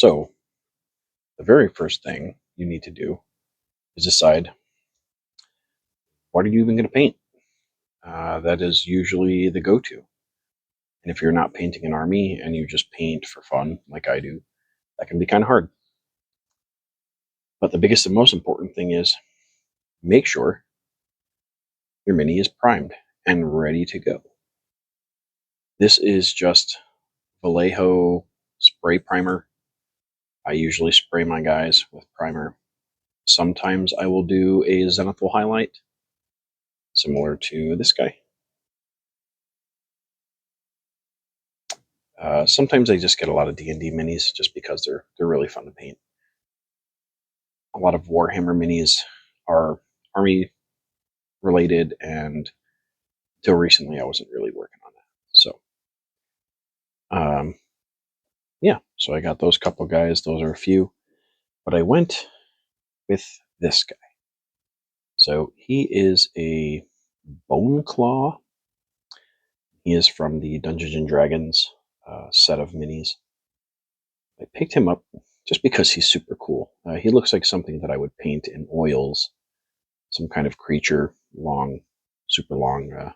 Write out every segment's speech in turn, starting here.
So the very first thing you need to do is decide, what are you even going to paint? That is usually the go-to. And if you're not painting an army and you just paint for fun, like I do, that can be kind of hard. But the biggest and most important thing is make sure your mini is primed and ready to go. This is just Vallejo spray primer. I usually spray my guys with primer. Sometimes I will do a zenithal highlight, similar to this guy. Sometimes I just get a lot of D&D minis just because they're really fun to paint. A lot of Warhammer minis are army related, and until recently I wasn't really working on that. So, yeah, so I got those couple guys. Those are a few, but I went with this guy. So he is a BONECLAW. He is from the Dungeons and Dragons set of minis. I picked him up just because he's super cool. He looks like something that I would paint in oils, some kind of creature, long, super long,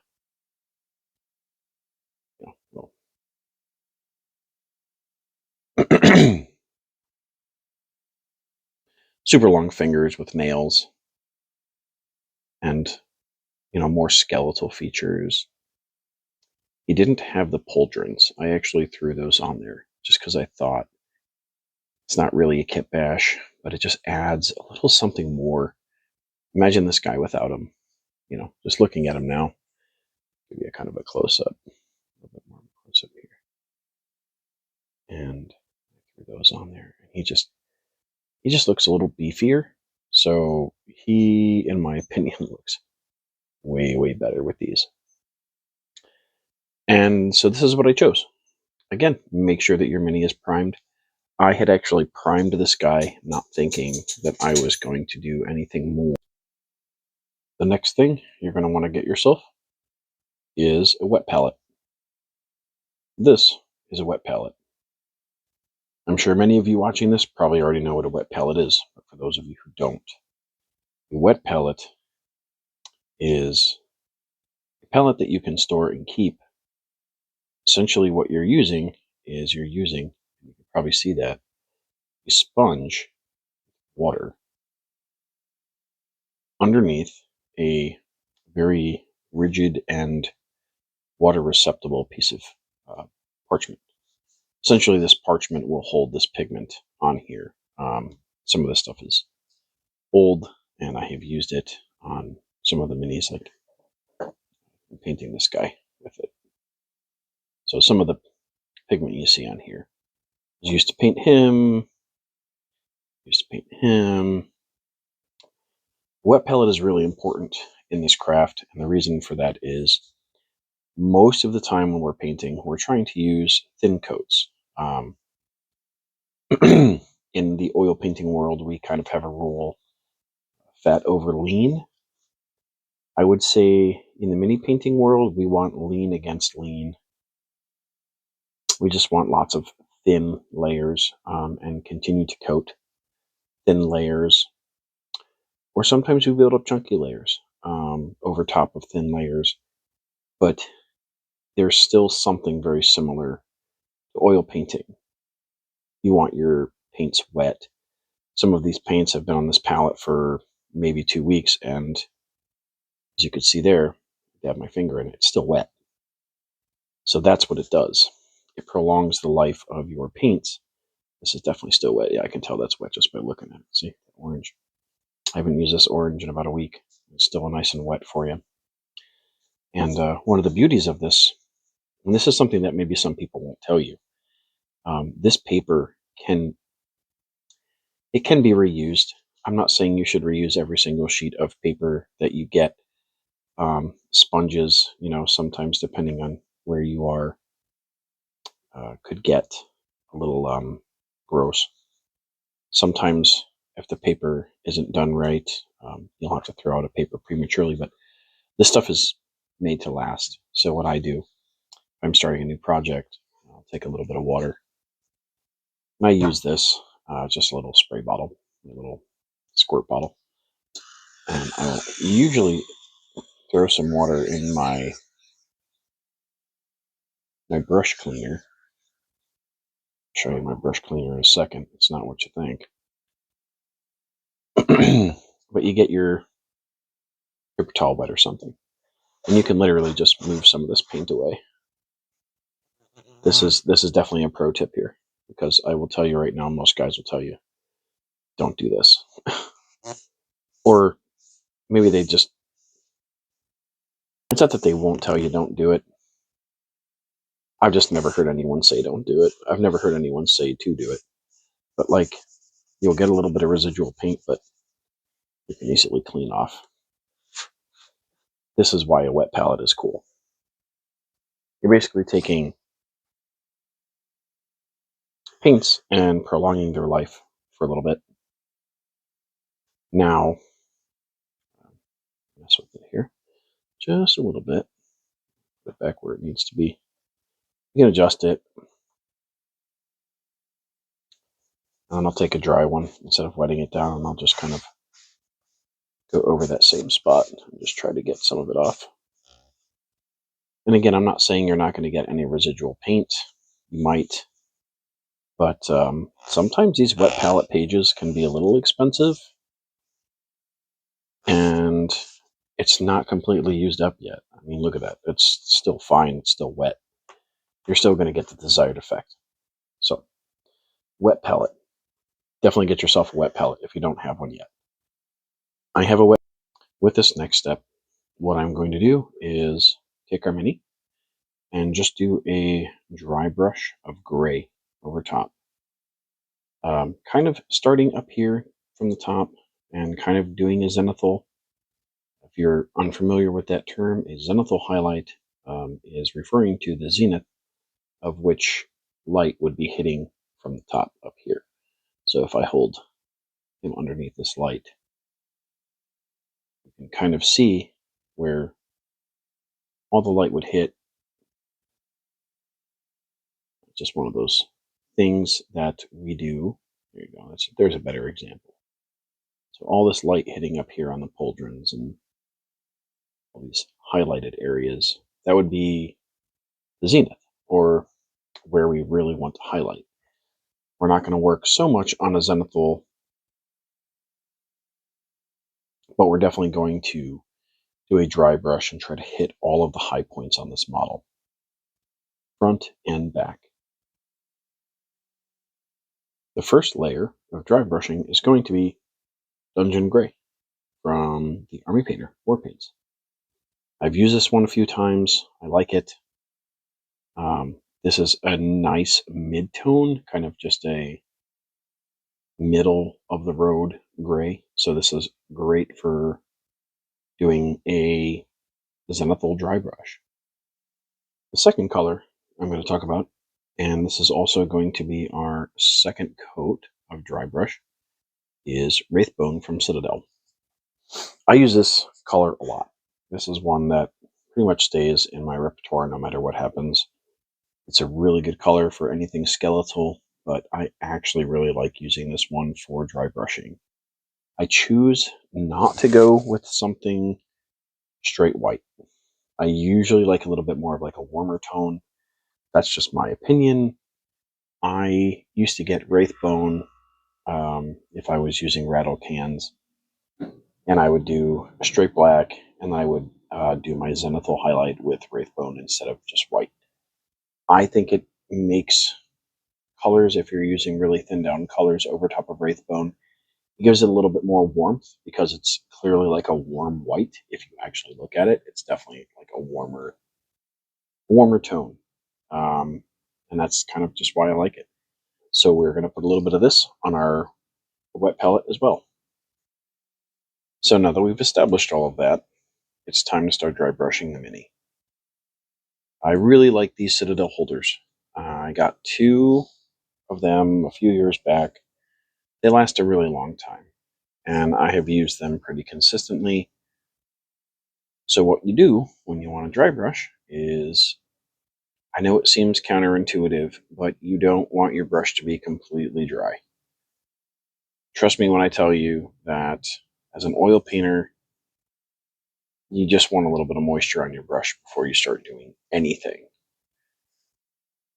super long fingers with nails, and more skeletal features. He didn't have the pauldrons. I actually threw those on there just because I thought it's not really a kit bash, but it just adds a little something more. Imagine this guy without him. Just looking at him now, give you a kind of a close up, a little bit more close up here, and I threw those on there. He just looks a little beefier. So he, in my opinion, looks way better with these. And so this is what I chose. Again, make sure that your mini is primed. I had actually primed this guy, not thinking that I was going to do anything more. The next thing you're going to want to get yourself is a wet palette. This is a wet palette. I'm sure many of you watching this probably already know what a wet palette is, but for those of you who don't, a wet palette is a palette that you can store and keep. Essentially what you're using is you can probably see that, a sponge, water, underneath a very rigid and water receptible piece of parchment. Essentially, this parchment will hold this pigment on here. Some of this stuff is old, and I have used it on some of the minis, like I'm painting this guy with it. So some of the pigment you see on here is used to paint him, Wet palette is really important in this craft, and the reason for that is most of the time when we're painting, we're trying to use thin coats. In the oil painting world, we kind of have a rule, fat over lean. I would say in the mini painting world, we want lean against lean. We just want lots of thin layers and continue to coat thin layers. Or sometimes we build up chunky layers over top of thin layers. But there's still something very similar to oil painting. You want your paints wet. Some of these paints have been on this palette for maybe 2 weeks, and as you can see there, I have my finger in it, it's still wet. So that's what it does. It prolongs the life of your paints. This is definitely still wet. Yeah, I can tell that's wet just by looking at it. See, orange. I haven't used this orange in about a week. It's still nice and wet for you. And one of the beauties of this, and this is something that maybe some people won't tell you, this paper can be reused. I'm not saying you should reuse every single sheet of paper that you get. Sponges, sometimes depending on where you are, could get a little gross. Sometimes if the paper isn't done right, you'll have to throw out a paper prematurely, but this stuff is made to last. So what I do, if I'm starting a new project, I'll take a little bit of water And I use this, just a little spray bottle, a little squirt bottle. And I'll usually throw some water in my brush cleaner. I'll show you my brush cleaner in a second. It's not what you think. But you get your paper towel wet or something. And you can literally just move some of this paint away. This is definitely a pro tip here, because I will tell you right now, most guys will tell you, don't do this. Or maybe they just, it's not that they won't tell you don't do it. I've just never heard anyone say don't do it. I've never heard anyone say to do it. But like, you'll get a little bit of residual paint, but you can easily clean off. This is why a wet palette is cool. You're basically taking paints and prolonging their life for a little bit. Now, mess with it here just a little bit. Put it back where it needs to be. You can adjust it. And I'll take a dry one instead of wetting it down, and I'll just kind of go over that same spot and just try to get some of it off. And again, I'm not saying you're not going to get any residual paint. You might. But sometimes these wet palette pages can be a little expensive, and it's not completely used up yet. I mean, look at that. It's still fine. It's still wet. You're still going to get the desired effect. So, wet palette. Definitely get yourself a wet palette if you don't have one yet. I have a wet. With this next step, what I'm going to do is take our mini and just do a dry brush of gray over top. Kind of starting up here from the top and kind of doing a zenithal. If you're unfamiliar with that term, a zenithal highlight is referring to the zenith of which light would be hitting from the top up here. So if I hold him underneath this light, you can kind of see where all the light would hit. Just one of those things that we do. There you go. There's a better example. So all this light hitting up here on the pauldrons and all these highlighted areas, that would be the zenith, or where we really want to highlight. We're not going to work so much on a zenithal, but we're definitely going to do a dry brush and try to hit all of the high points on this model, front and back. The first layer of dry brushing is going to be Dungeon Gray from the Army Painter War Paints. I've used this one a few times. I like it. This is a nice mid-tone, kind of just a middle of the road gray. So this is great for doing a zenithal dry brush. The second color I'm going to talk about, and this is also going to be our second coat of dry brush, is Wraithbone from Citadel. I use this color a lot. This is one that pretty much stays in my repertoire no matter what happens. It's a really good color for anything skeletal, but I actually really like using this one for dry brushing. I choose not to go with something straight white. I usually like a little bit more of like a warmer tone. That's just my opinion. I used to get Wraithbone if I was using rattle cans, and I would do a straight black, and I would do my zenithal highlight with Wraithbone instead of just white. I think it makes colors, if you're using really thin down colors over top of Wraithbone, it gives it a little bit more warmth, because it's clearly like a warm white. If you actually look at it, it's definitely like a warmer tone. And that's kind of just why I like it. So we're going to put a little bit of this on our wet palette as well. So now that we've established all of that, it's time to start dry brushing the mini. I really like these Citadel holders. I got 2 of them a few years back. They last a really long time, and I have used them pretty consistently. So what you do when you want to dry brush is I know it seems counterintuitive, but you don't want your brush to be completely dry. Trust me when I tell you that as an oil painter, you just want a little bit of moisture on your brush before you start doing anything.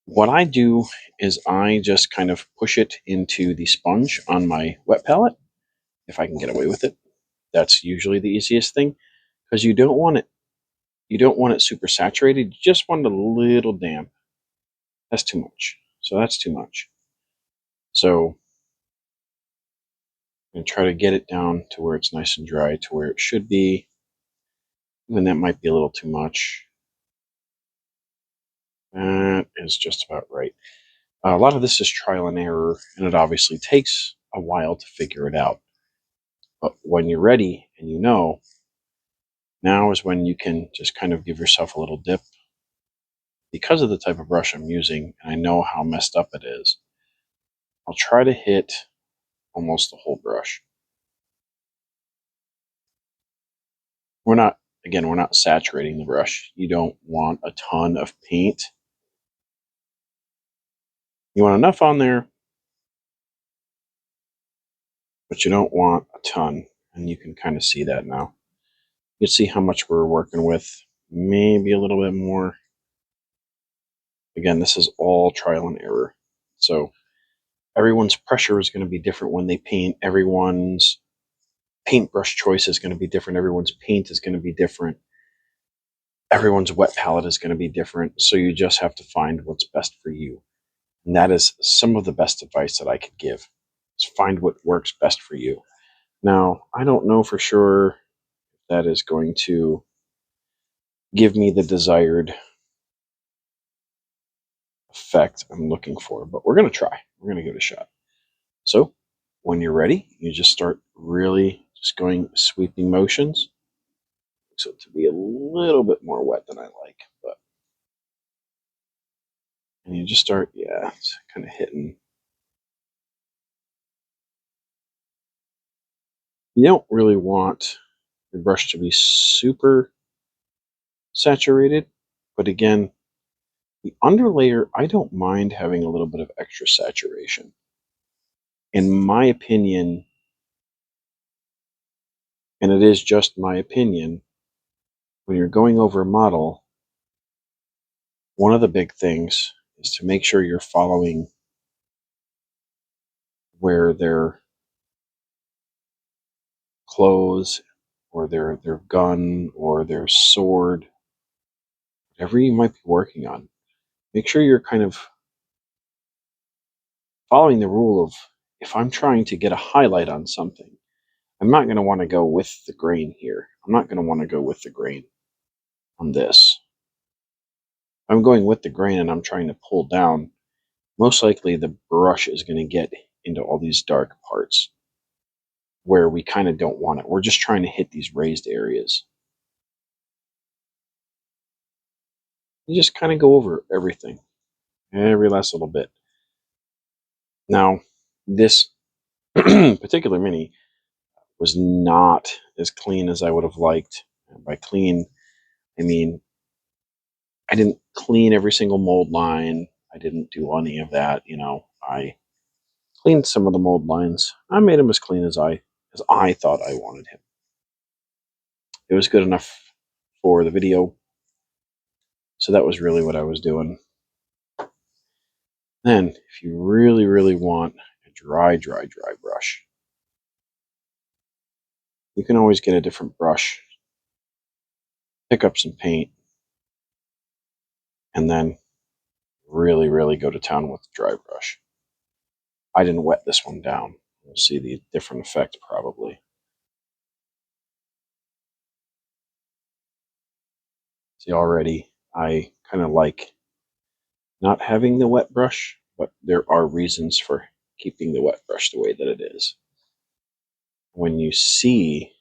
What I do is I just kind of push it into the sponge on my wet palette, if I can get away with it. That's usually the easiest thing, because you don't want it super saturated. You just want it a little damp. That's too much. So that's too much. So I'm going to try to get it down to where it's nice and dry, to where it should be. Even that might be a little too much. That is just about right. A lot of this is trial and error, and it obviously takes a while to figure it out. But when you're ready and you know, now is when you can just kind of give yourself a little dip. Because of the type of brush I'm using, and I know how messed up it is, I'll try to hit almost the whole brush. We're not saturating the brush. You don't want a ton of paint. You want enough on there, but you don't want a ton. And you can kind of see that now. You can see how much we're working with, maybe a little bit more. Again, this is all trial and error. So everyone's pressure is going to be different when they paint. Everyone's paintbrush choice is going to be different. Everyone's paint is going to be different. Everyone's wet palette is going to be different. So you just have to find what's best for you. And that is some of the best advice that I could give. Is find what works best for you. Now, I don't know for sure if that is going to give me the desired effect I'm looking for, but we're going to try. We're going to give it a shot. So when you're ready, you just start really just going sweeping motions. So to be a little bit more wet than I like, but and you just start, yeah, it's kind of hitting. You don't really want your brush to be super saturated, but again, the underlayer, I don't mind having a little bit of extra saturation. In my opinion, and it is just my opinion, when you're going over a model, one of the big things is to make sure you're following where their clothes or their gun or their sword, whatever you might be working on, make sure you're kind of following the rule of, if I'm trying to get a highlight on something, I'm not going to want to go with the grain here. I'm not going to want to go with the grain on this. If I'm going with the grain and I'm trying to pull down, most likely the brush is going to get into all these dark parts where we kind of don't want it. We're just trying to hit these raised areas. You just kind of go over everything, every last little bit. Now, this particular mini was not as clean as I would have liked. And by clean, I mean I didn't clean every single mold line. I didn't do any of that. I cleaned some of the mold lines. I made them as clean as I thought I wanted him. It was good enough for the video, so that was really what I was doing. Then, if you really, really want a dry brush, you can always get a different brush, pick up some paint, and then really, really go to town with the dry brush. I didn't wet this one down. We'll see the different effect probably. See, already I kind of like not having the wet brush, but there are reasons for keeping the wet brush the way that it is. When you see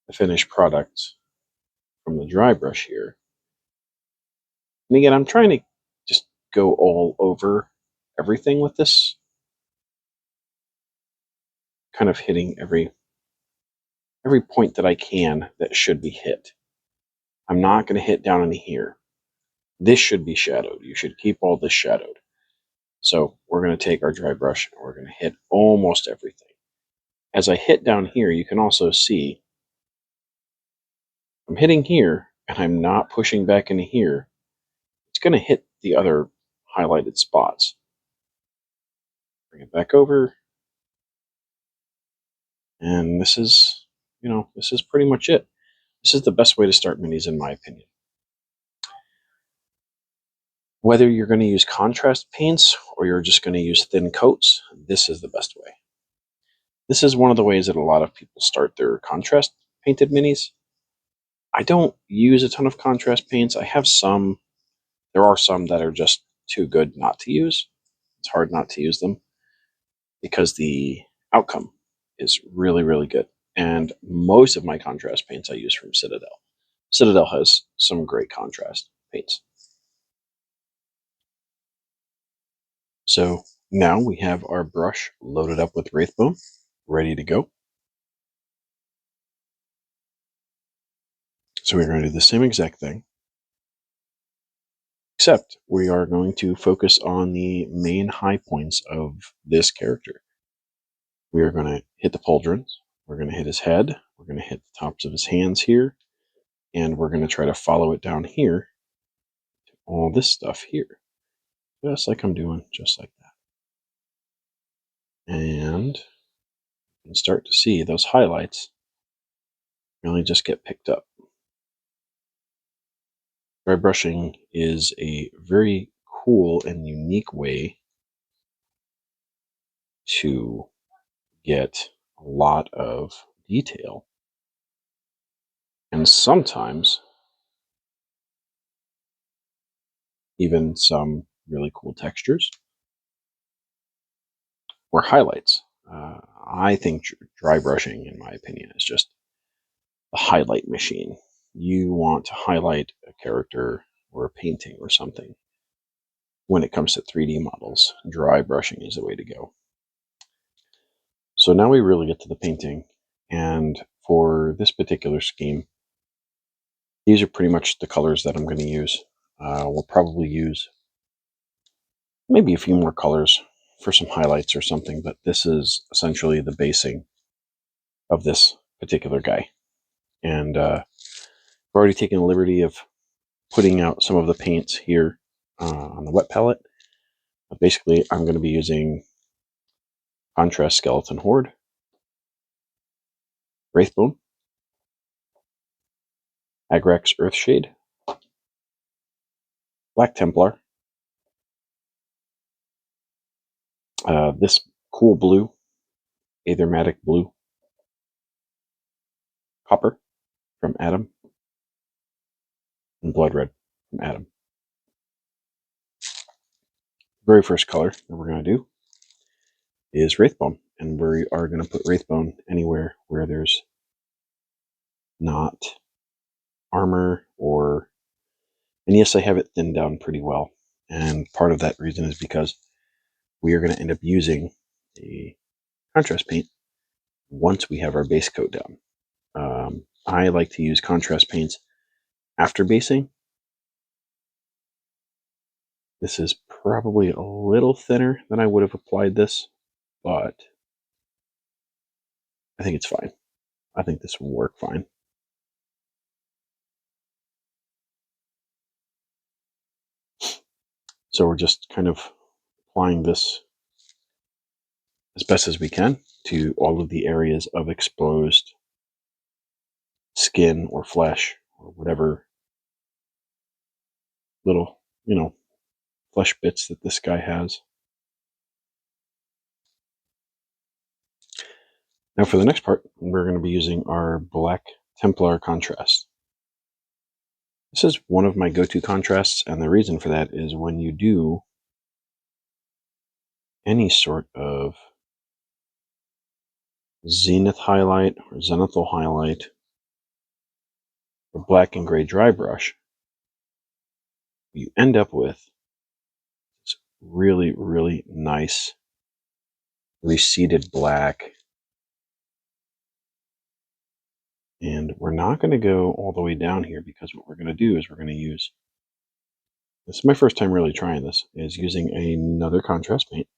the finished product from the dry brush here, and again, I'm trying to just go all over everything with this, kind of hitting every point that I can that should be hit. I'm not going to hit down in here. This should be shadowed. You should keep all this shadowed. So we're going to take our dry brush and we're going to hit almost everything. As I hit down here, you can also see I'm hitting here and I'm not pushing back into here. It's going to hit the other highlighted spots. Bring it back over. And this is, this is pretty much it. This is the best way to start minis, in my opinion. Whether you're going to use contrast paints or you're just going to use thin coats, this is the best way. This is one of the ways that a lot of people start their contrast painted minis. I don't use a ton of contrast paints. I have some. There are some that are just too good not to use. It's hard not to use them because the outcome is really, really good. And most of my contrast paints I use from Citadel. Citadel has some great contrast paints. So now we have our brush loaded up with Wraithbone, ready to go. So we're going to do the same exact thing, except we are going to focus on the main high points of this character. We are going to hit the pauldrons, we're going to hit his head, we're going to hit the tops of his hands here, and we're going to try to follow it down here to all this stuff here, just like I'm doing, just like that. And you can start to see those highlights really just get picked up. Dry brushing is a very cool and unique way to get a lot of detail and sometimes even some really cool textures or highlights. I think dry brushing, in my opinion, is just a highlight machine. You want to highlight a character or a painting or something. When it comes to 3D models, dry brushing is the way to go. So now we really get to the painting, and for this particular scheme, these are pretty much the colors that I'm going to use. We'll probably use maybe a few more colors for some highlights or something, but this is essentially the basing of this particular guy. And I've already taken the liberty of putting out some of the paints here on the wet palette. But basically, I'm going to be using Contrast Skeleton Horde, Wraithbone, Agrax Earthshade, Black Templar, this cool blue, Aethermatic Blue, Copper from Adam, and Blood Red from Adam. Very first color that we're going to do is Wraithbone, and we are going to put Wraithbone anywhere where there's not armor or, and yes, I have it thinned down pretty well, and part of that reason is because we are going to end up using a contrast paint once we have our base coat down. I like to use contrast paints after basing. This is probably a little thinner than I would have applied this, but I think it's fine. I think this will work fine. So we're just kind of applying this as best as we can to all of the areas of exposed skin or flesh or whatever little, flesh bits that this guy has. Now for the next part, we're going to be using our Black Templar contrast. This is one of my go-to contrasts, and the reason for that is when you do any sort of zenith highlight or zenithal highlight or black and gray dry brush, you end up with this really, really nice receded black. And we're not going to go all the way down here because what we're going to do is we're going to use This is my first time really trying this, is using another contrast paint.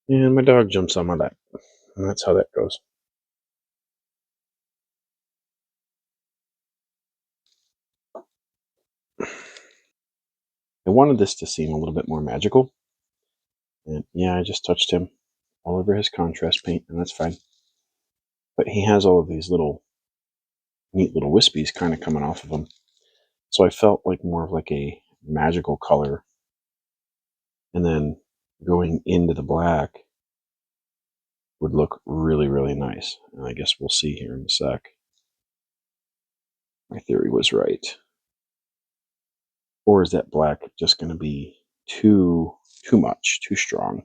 And my dog jumps on my lap. And that's how that goes. I wanted this to seem a little bit more magical. And yeah, I just touched him all over his contrast paint, and that's fine. But he has all of these little neat little wispies kind of coming off of him. So I felt like more of like a magical color. And then going into the black would look really, really nice. And I guess we'll see here in a sec. My theory was right. Or is that black just going to be too much, too strong,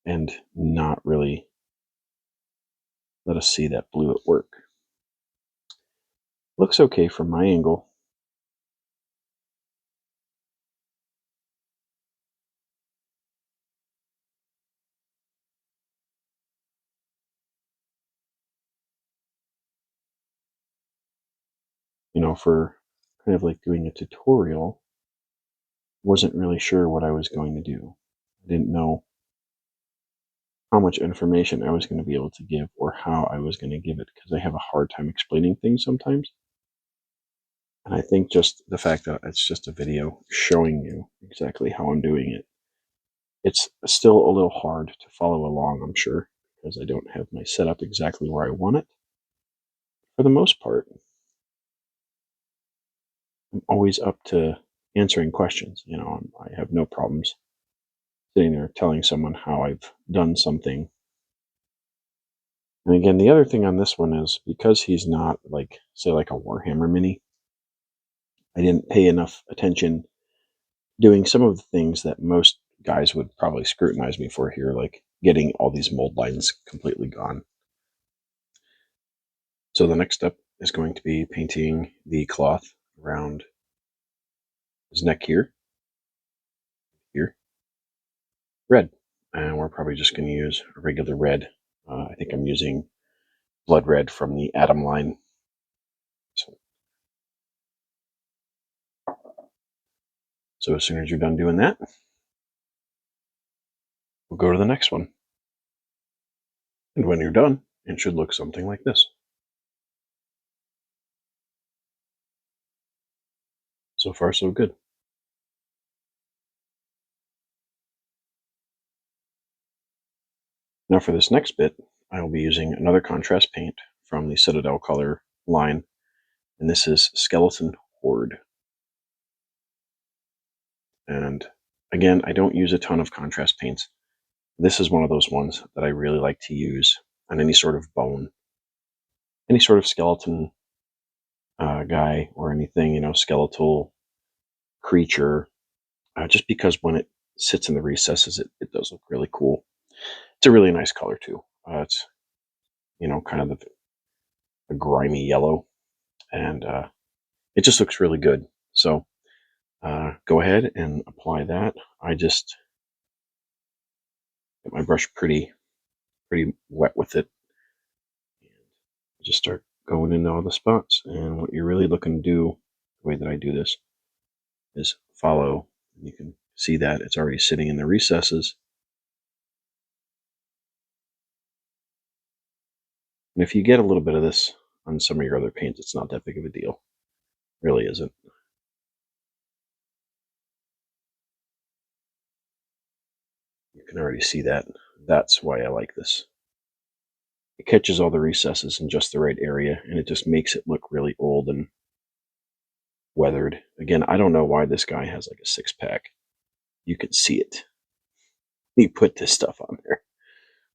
and not really let us see that blue at work? Looks okay from my angle. You know, for kind of like doing a tutorial, wasn't really sure what I was going to do. I didn't know how much information I was going to be able to give or how I was going to give it, because I have a hard time explaining things sometimes. And I think just the fact that it's just a video showing you exactly how I'm doing it, it's still a little hard to follow along, I'm sure, because I don't have my setup exactly where I want it. For the most part, I'm always up to answering questions. You know, I have no problems sitting there telling someone how I've done something. And again, the other thing on this one is because he's not like, say, like a Warhammer mini, I didn't pay enough attention doing some of the things that most guys would probably scrutinize me for here, like getting all these mold lines completely gone. So the next step is going to be painting the cloth around his neck here, red. And we're probably just going to use a regular red. I think I'm using blood red from the Atom line. So as soon as you're done doing that, we'll go to the next one. And when you're done, it should look something like this. So far, so good. Now for this next bit, I will be using another contrast paint from the Citadel color line, and this is Skeleton Horde. And again, I don't use a ton of contrast paints. This is one of those ones that I really like to use on any sort of bone, any sort of skeleton guy or anything, you know, skeletal creature, just because when it sits in the recesses, it does look really cool. It's a really nice color too. It's, you know, kind of a grimy yellow, and it just looks really good. So go ahead and apply that. I just get my brush pretty wet with it, and just start going into all the spots. And what you're really looking to do, the way that I do this, is follow. You can see that it's already sitting in the recesses. And if you get a little bit of this on some of your other paints, it's not that big of a deal. It really isn't. You can already see that. That's why I like this. It catches all the recesses in just the right area, and it just makes it look really old and weathered. Again, I don't know why this guy has like a six-pack. You can see it. He put this stuff on there.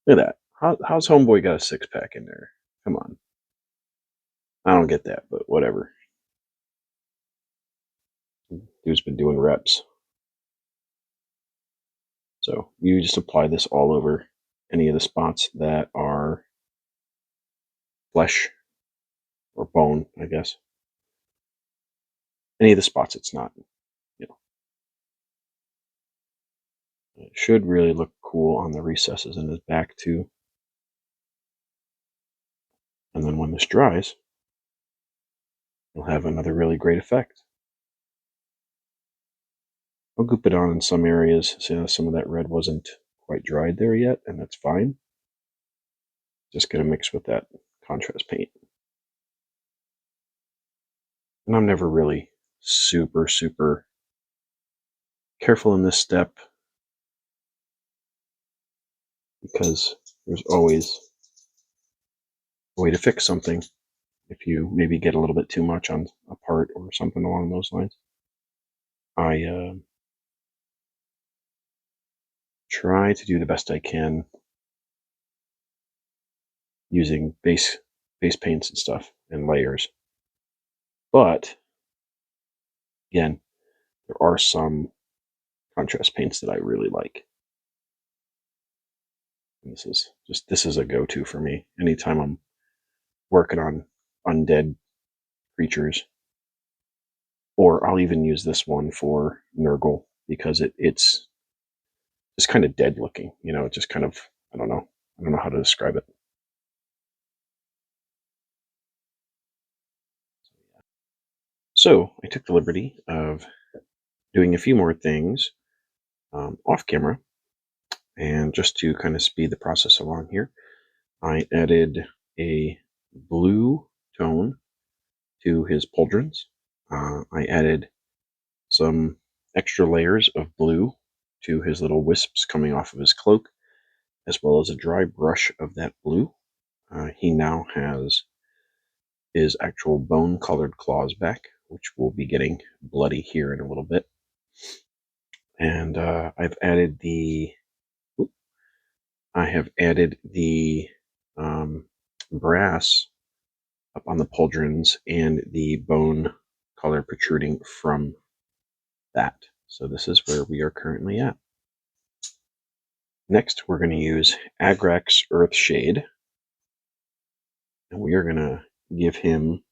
Look at that. How's Homeboy got a six-pack in there? Come on. I don't get that, but whatever. Dude's been doing reps. So you just apply this all over any of the spots that are flesh or bone, I guess. Any of the spots it's not, you know. It should really look cool on the recesses in his back too. And then when this dries, you'll have another really great effect. I'll goop it on in some areas, so some of that red wasn't quite dried there yet, and that's fine. Just gonna mix with that contrast paint. And I'm never really super careful in this step because there's always a way to fix something if you maybe get a little bit too much on a part or something along those lines. I try to do the best I can using base paints and stuff and layers. But again, there are some contrast paints that I really like. And this is a go-to for me. Anytime I'm working on undead creatures, or I'll even use this one for Nurgle because it's just kind of dead looking. You know, it just kind of I don't know how to describe it. So I took the liberty of doing a few more things off camera, and just to kind of speed the process along here, I added a blue tone to his pauldrons. I added some extra layers of blue to his little wisps coming off of his cloak, as well as a dry brush of that blue. He now has his actual bone colored claws back, which will be getting bloody here in a little bit. And I've added the brass up on the pauldrons and the bone color protruding from that. So this is where we are currently at. Next, we're going to use Agrax Earthshade, and we are going to give him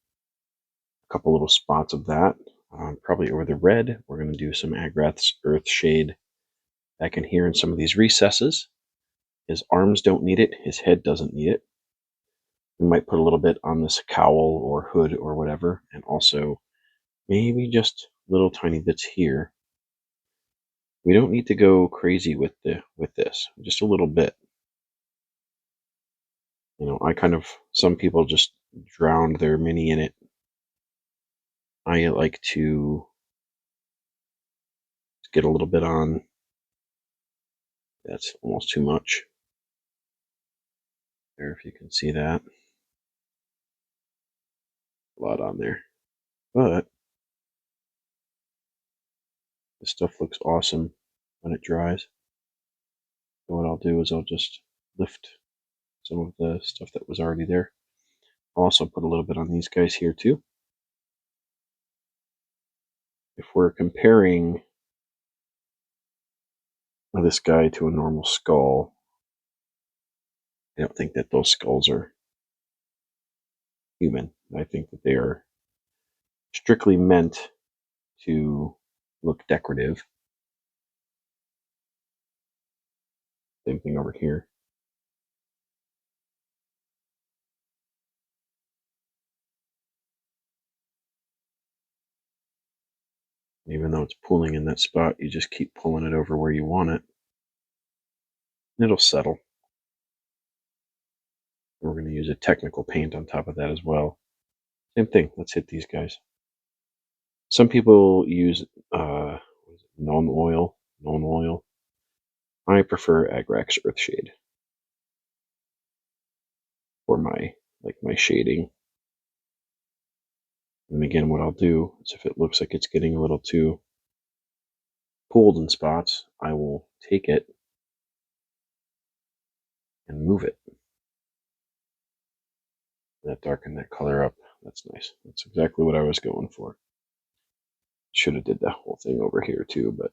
a couple little spots of that, probably over the red. We're going to do some Agrax Earthshade back in here in some of these recesses. His arms don't need it. His head doesn't need it. We might put a little bit on this cowl or hood or whatever, and also maybe just little tiny bits here. We don't need to go crazy with this, just a little bit. You know, some people just drowned their mini in it. I like to get a little bit on. That's almost too much. There, if you can see that. A lot on there. But this stuff looks awesome when it dries. So what I'll do is I'll just lift some of the stuff that was already there. I'll also put a little bit on these guys here too. If we're comparing this guy to a normal skull, I don't think that those skulls are human. I think that they are strictly meant to look decorative. Same thing over here. Even though it's pulling in that spot, you just keep pulling it over where you want it. It'll settle. We're going to use a technical paint on top of that as well. Same thing. Let's hit these guys. Some people use non oil. I prefer Agrax Earthshade for my shading. And again, what I'll do is if it looks like it's getting a little too pulled in spots, I will take it and move it. That darken that color up. That's nice. That's exactly what I was going for. Should have did the whole thing over here too, but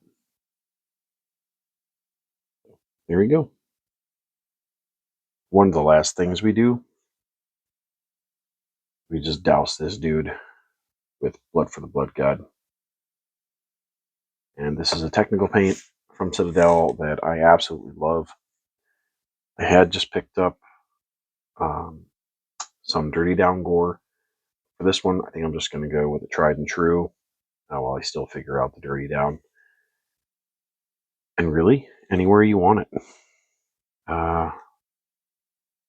there we go. One of the last things we do, we just douse this dude with blood for the blood god. And this is a technical paint from Citadel that I absolutely love. I had just picked up um, some Dirty Down gore. For this one, I think I'm just going to go with a tried and true while I still figure out the Dirty Down. And really, anywhere you want it.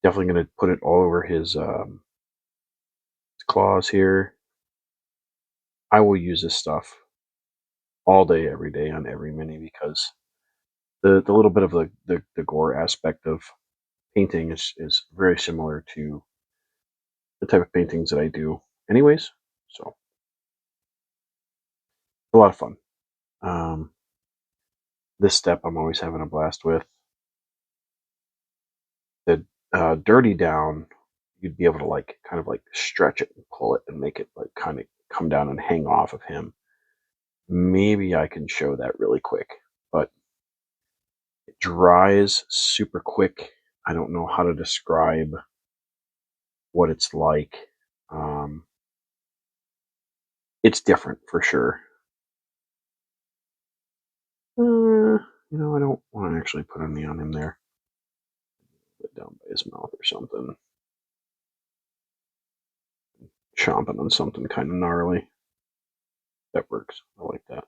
Definitely going to put it all over his claws here. I will use this stuff all day, every day on every mini because the little bit of the gore aspect of painting is very similar to the type of paintings that I do anyways. So a lot of fun. This step I'm always having a blast with. The Dirty Down, you'd be able to kind of stretch it and pull it and make it like kind of come down and hang off of him. Maybe I can show that really quick, but it dries super quick. I don't know how to describe what it's like. It's different for sure. I don't want to actually put any on him there. Put it down by his mouth or something. Chomping on something kind of gnarly. That works. I like that.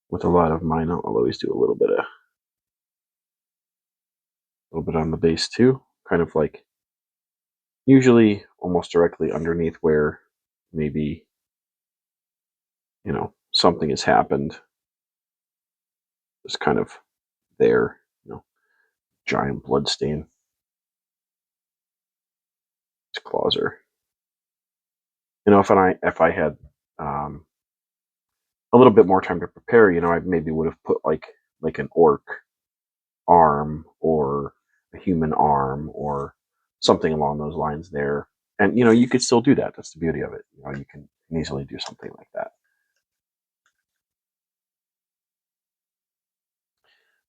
With a lot of mine, I'll always do a little bit on the base too. Kind of like usually almost directly underneath where maybe something has happened. Just kind of there, giant blood stain. His claws are, if I had a little bit more time to prepare, I maybe would have put like an orc arm or a human arm or something along those lines there. And you could still do that. That's the beauty of it. You can easily do something like that.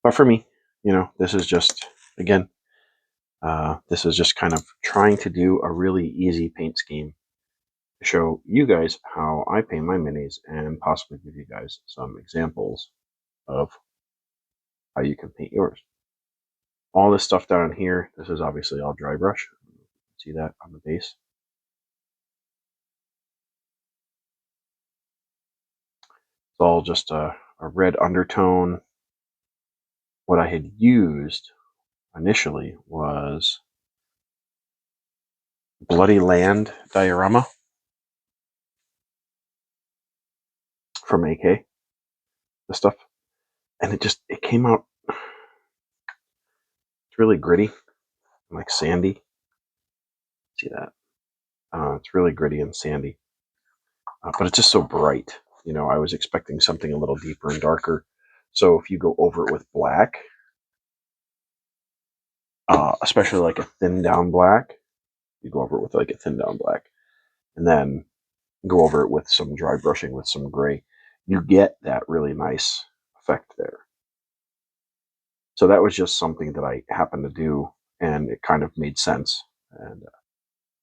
But for me, this is just again, this is just kind of trying to do a really easy paint scheme to show you guys how I paint my minis and possibly give you guys some examples of how you can paint yours. All this stuff down here, this is obviously all dry brush. See that on the base? It's all just a red undertone. What I had used initially was Bloody Land diorama from AK, the stuff. And it came out, it's really gritty, like sandy. See that? It's really gritty and sandy. But it's just so bright. I was expecting something a little deeper and darker. So if you go over it with black, especially like a thin down black, you go over it with like a thin down black, and then go over it with some dry brushing with some gray, you get that really nice effect there. So that was just something that I happened to do, and it kind of made sense. And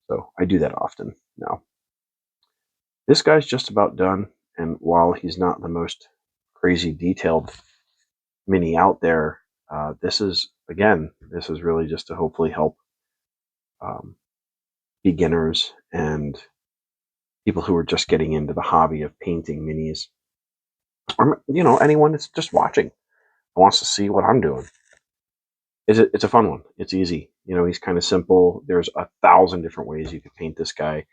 so I do that often now. This guy's just about done, and while he's not the most crazy detailed mini out there, this is really just to hopefully help beginners and people who are just getting into the hobby of painting minis, or anyone that's just watching wants to see what I'm doing. It's a fun one. It's easy. He's kind of simple. There's 1,000 different ways you could paint this guy.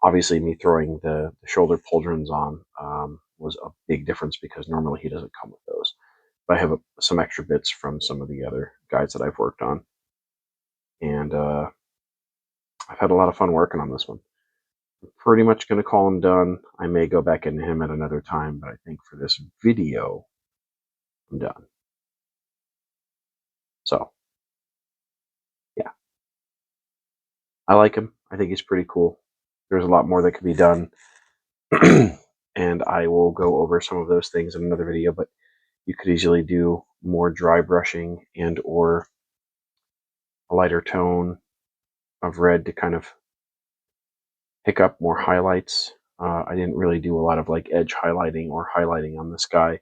Obviously, me throwing the shoulder pauldrons on was a big difference because normally he doesn't come with those. But I have some extra bits from some of the other guys that I've worked on. And I've had a lot of fun working on this one. I'm pretty much going to call him done. I may go back into him at another time, but I think for this video, I'm done. So, yeah. I like him. I think he's pretty cool. There's a lot more that could be done. And I will go over some of those things in another video, but you could easily do more dry brushing and or a lighter tone of red to kind of pick up more highlights. I didn't really do a lot of like edge highlighting or highlighting on this guy.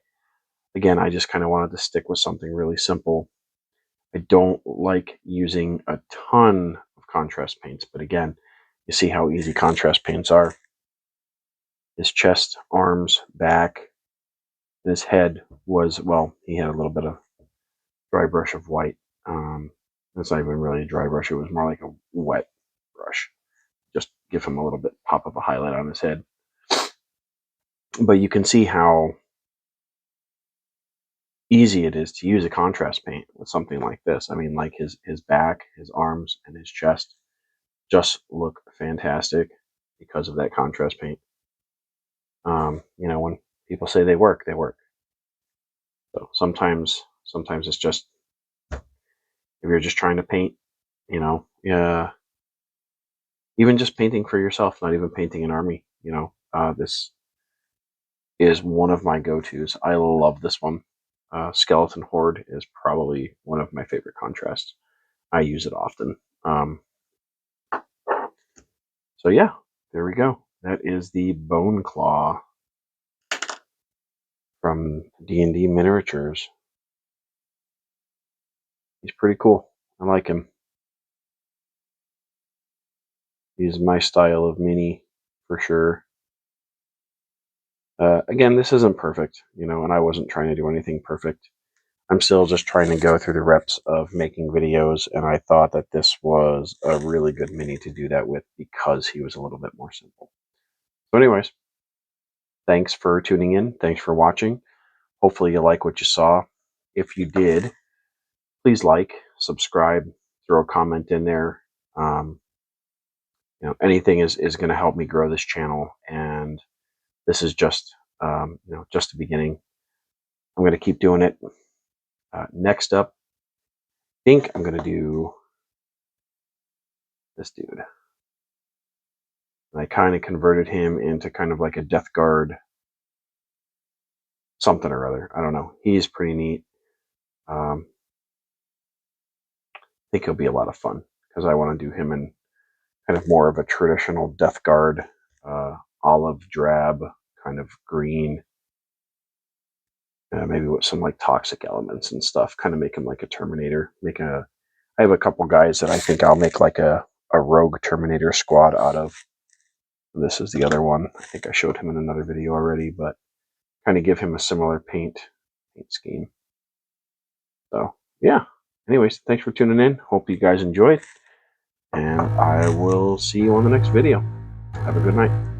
Again, I just kind of wanted to stick with something really simple. I don't like using a ton of contrast paints, but again, you see how easy contrast paints are. His chest, arms, back, and his head was, well, he had a little bit of dry brush of white. It's not even really a dry brush, it was more like a wet brush. Just give him a little bit pop of a highlight on his head. But you can see how easy it is to use a contrast paint with something like this. I mean, like his back, his arms, and his chest just look fantastic because of that contrast paint. You know, when people say they work, they work. So sometimes it's just, if you're just trying to paint, you know, yeah, even just painting for yourself, not even painting an army, you know, this is one of my go-tos. I love this one. Skeleton Horde is probably one of my favorite contrasts. I use it often. So yeah, there we go. That is the BONECLAW from D&D Miniatures. He's pretty cool. I like him. He's my style of mini for sure. Again, this isn't perfect, you know, and I wasn't trying to do anything perfect. I'm still just trying to go through the reps of making videos, and I thought that this was a really good mini to do that with because he was a little bit more simple. So anyways, thanks for tuning in. Thanks for watching. Hopefully you like what you saw. If you did, please like, subscribe, throw a comment in there. You know, anything is going to help me grow this channel, and this is just you know, just the beginning. I'm going to keep doing it. Next up, I think I'm going to do this dude. And I kind of converted him into kind of like a Death Guard something or other. I don't know. He's pretty neat. I think he'll be a lot of fun because I want to do him in kind of more of a traditional Death Guard, olive drab, kind of green, maybe with some like toxic elements and stuff. Kind of make him like a Terminator. I have a couple guys that I think I'll make like a rogue Terminator squad out of. This is the other one. I think I showed him in another video already, but kind of give him a similar paint scheme. So yeah. Anyways, thanks for tuning in. Hope you guys enjoyed, and I will see you on the next video. Have a good night.